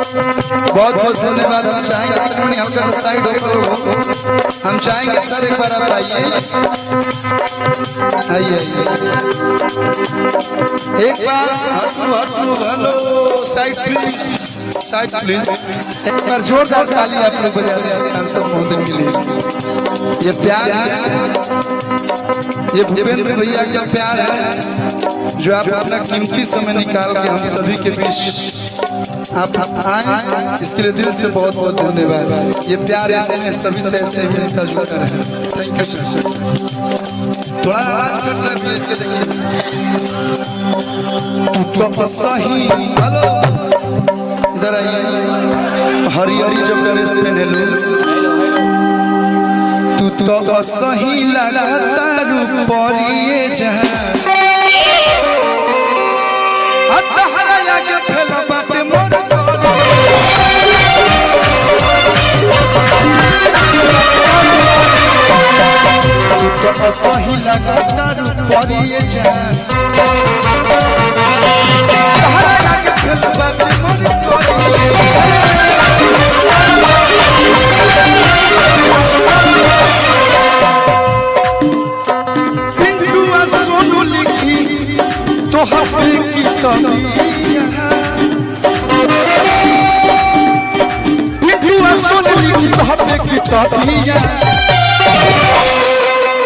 बहुत बहुत धन्यवाद। हम चाहेंगे हल्का सा साइड हो, हम चाहेंगे सर एक बार आप आइए आइए एक बार। Hello side please, side please. एक बार जोरदार ताली आप लोग बजा दें सांसद महोदय के लिए। ये प्यार है, ये भूपेंद्र भैया का प्यार है जो आप अपना कीमती समय निकाल के हम सभी के बीच आप आए, इसके लिए दिल से बहुत बहुत धन्यवाद। ये प्यार ऐसे सभी से ऐसे मिलता जुलता रहे। थैंक यू सर। थोड़ा आवाज कर रहे हैं इसके, देखिए। तू तो सही, हेलो इधर आइए। हरी हरी जो ड्रेस पहने लो, तू तो सही लगता रूपरिए जहां अतहरा आगे फैला बाटे मोर तो सही लगता रूपरिए जहां अतहरा आगे फैला बाटे मोर पिंटुआ सोनू लिखी तो हफ्ते की तबिया, पिंटुआ सोनू लिखी तो हफ्ते की तबिया,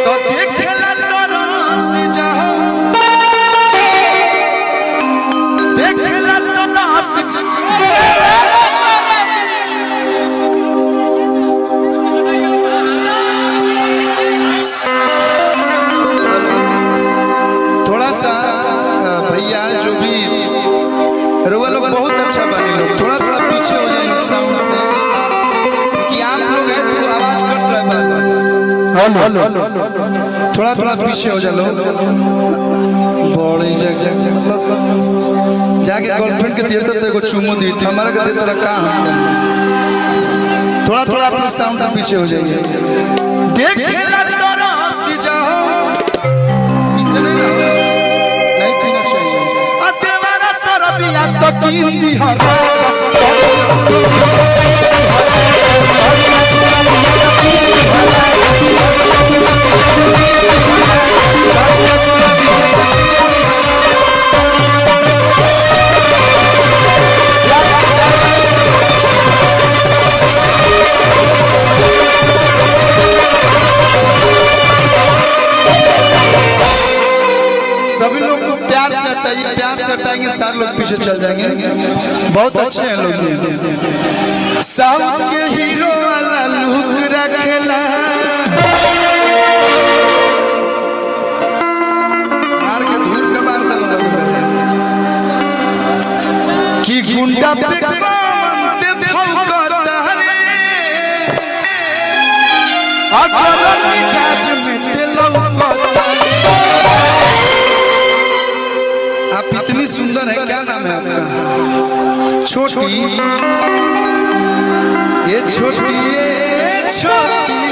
तो देखला तरस जाओ, देखला तरस थोड़ा सा भैया जो भी रोवा लोग बहुत अच्छा बने लोग, थोड़ा थोड़ा पीछे हो जाए साउंड से, कि आप लोग हैं तो आवाज कट रहा है बार बार। थोड़ा थोड़ा पीछे हो जाओ बड़े जगह, मतलब जाके गर्लफ्रेंड के देते थे को चुमो दी थी, हमारा के देते रहा कहाँ। थोड़ा थोड़ा अपने साउंड से पीछे हो जाइए। देखला तरस जाओ, इतने नहीं पीना चाहिए। अतेवारा सरबिया तो कींदी हर सभी लोग को प्यार से हटाइए, प्यार से हटाएंगे सारे लोग पीछे चल जाएंगे। बहुत अच्छे हैं लोग। साउथ के हीरो वाला लुक रखेला, मार के धूर का मार डाला कि गुंडा पे कमंते भौंकता रे, अगर मिजाज में तेलौकता रे। आप इतनी सुंदर है, क्या नाम है आपका? छोटी, ये छोटी, ये छोटी